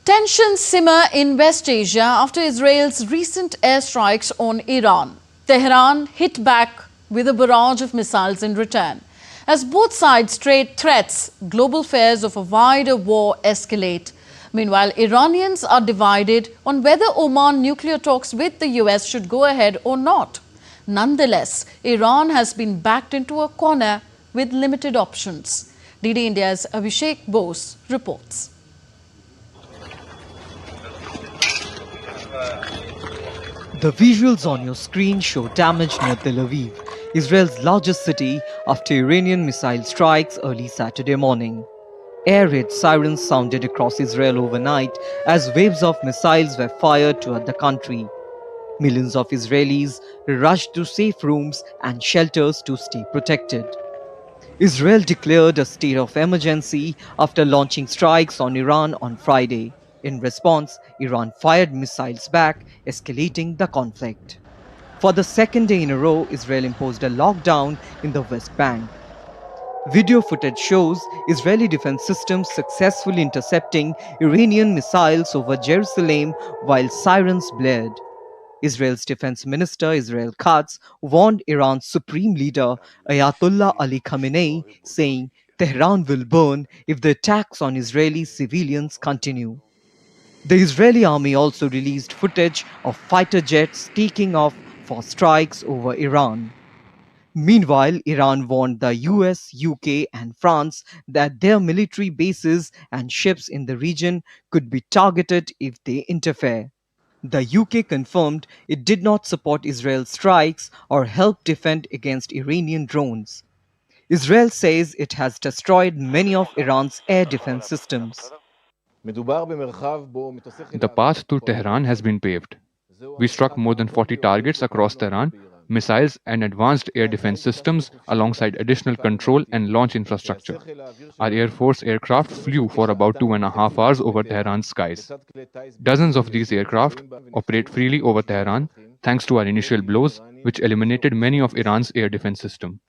Tensions simmer in West Asia after Israel's recent airstrikes on Iran. Tehran hit back with a barrage of missiles in return. As both sides trade threats, global fears of a wider war escalate. Meanwhile, Iranians are divided on whether Oman nuclear talks with the US should go ahead or not. Nonetheless, Iran has been backed into a corner with limited options. DD India's Abhishek Bose reports. The visuals on your screen show damage near Tel Aviv, Israel's largest city, after Iranian missile strikes early Saturday morning. Air raid sirens sounded across Israel overnight as waves of missiles were fired toward the country. Millions of Israelis rushed to safe rooms and shelters to stay protected. Israel declared a state of emergency after launching strikes on Iran on Friday. In response, Iran fired missiles back, escalating the conflict. For the second day in a row, Israel imposed a lockdown in the West Bank. Video footage shows Israeli defense systems successfully intercepting Iranian missiles over Jerusalem while sirens blared. Israel's defense minister Israel Katz warned Iran's supreme leader Ayatollah Ali Khamenei, saying Tehran will burn if the attacks on Israeli civilians continue. The Israeli army also released footage of fighter jets taking off for strikes over Iran. Meanwhile, Iran warned the US, UK and France that their military bases and ships in the region could be targeted if they interfere. The UK confirmed it did not support Israel's strikes or help defend against Iranian drones. Israel says it has destroyed many of Iran's air defense systems. The path to Tehran has been paved. We struck more than 40 targets across Tehran, missiles and advanced air defense systems alongside additional control and launch infrastructure. Our Air Force aircraft flew for about 2.5 hours over Tehran's skies. Dozens of these aircraft operate freely over Tehran thanks to our initial blows, which eliminated many of Iran's air defense system.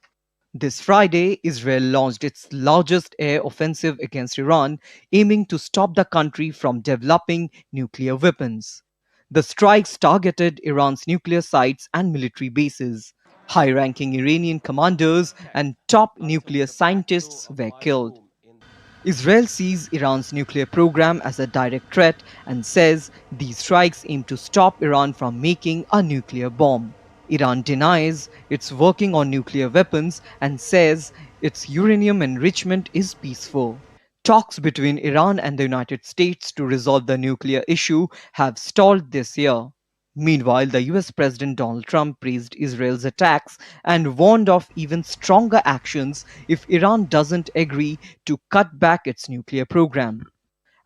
This Friday, Israel launched its largest air offensive against Iran, aiming to stop the country from developing nuclear weapons. The strikes targeted Iran's nuclear sites and military bases. High-ranking Iranian commanders and top nuclear scientists were killed. Israel sees Iran's nuclear program as a direct threat and says these strikes aim to stop Iran from making a nuclear bomb. Iran denies it's working on nuclear weapons and says its uranium enrichment is peaceful. Talks between Iran and the United States to resolve the nuclear issue have stalled this year. Meanwhile, the US President Donald Trump praised Israel's attacks and warned of even stronger actions if Iran doesn't agree to cut back its nuclear program.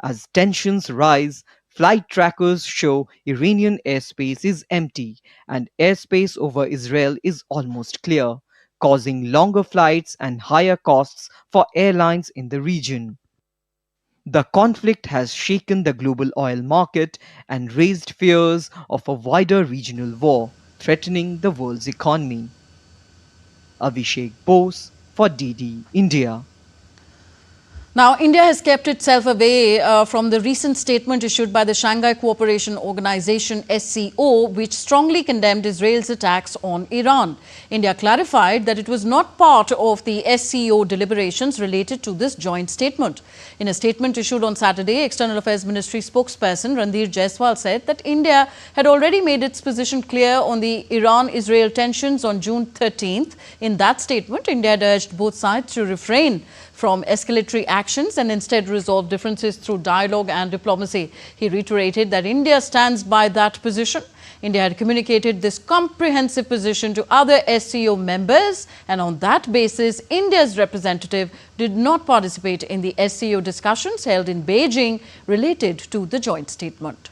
As tensions rise, flight trackers show Iranian airspace is empty and airspace over Israel is almost clear, causing longer flights and higher costs for airlines in the region. The conflict has shaken the global oil market and raised fears of a wider regional war, threatening the world's economy. Abhishek Bose for DD India. Now, India has kept itself away from the recent statement issued by the Shanghai Cooperation Organization SCO, which strongly condemned Israel's attacks on Iran. India clarified that it was not part of the SCO deliberations related to this joint statement. In a statement issued on Saturday, External Affairs Ministry spokesperson Ranveer Jaiswal said that India had already made its position clear on the Iran-Israel tensions on June 13th. In that statement, India had urged both sides to refrain from escalatory actions and instead resolve differences through dialogue and diplomacy. He reiterated that India stands by that position. India had communicated this comprehensive position to other SCO members, and on that basis, India's representative did not participate in the SCO discussions held in Beijing related to the joint statement.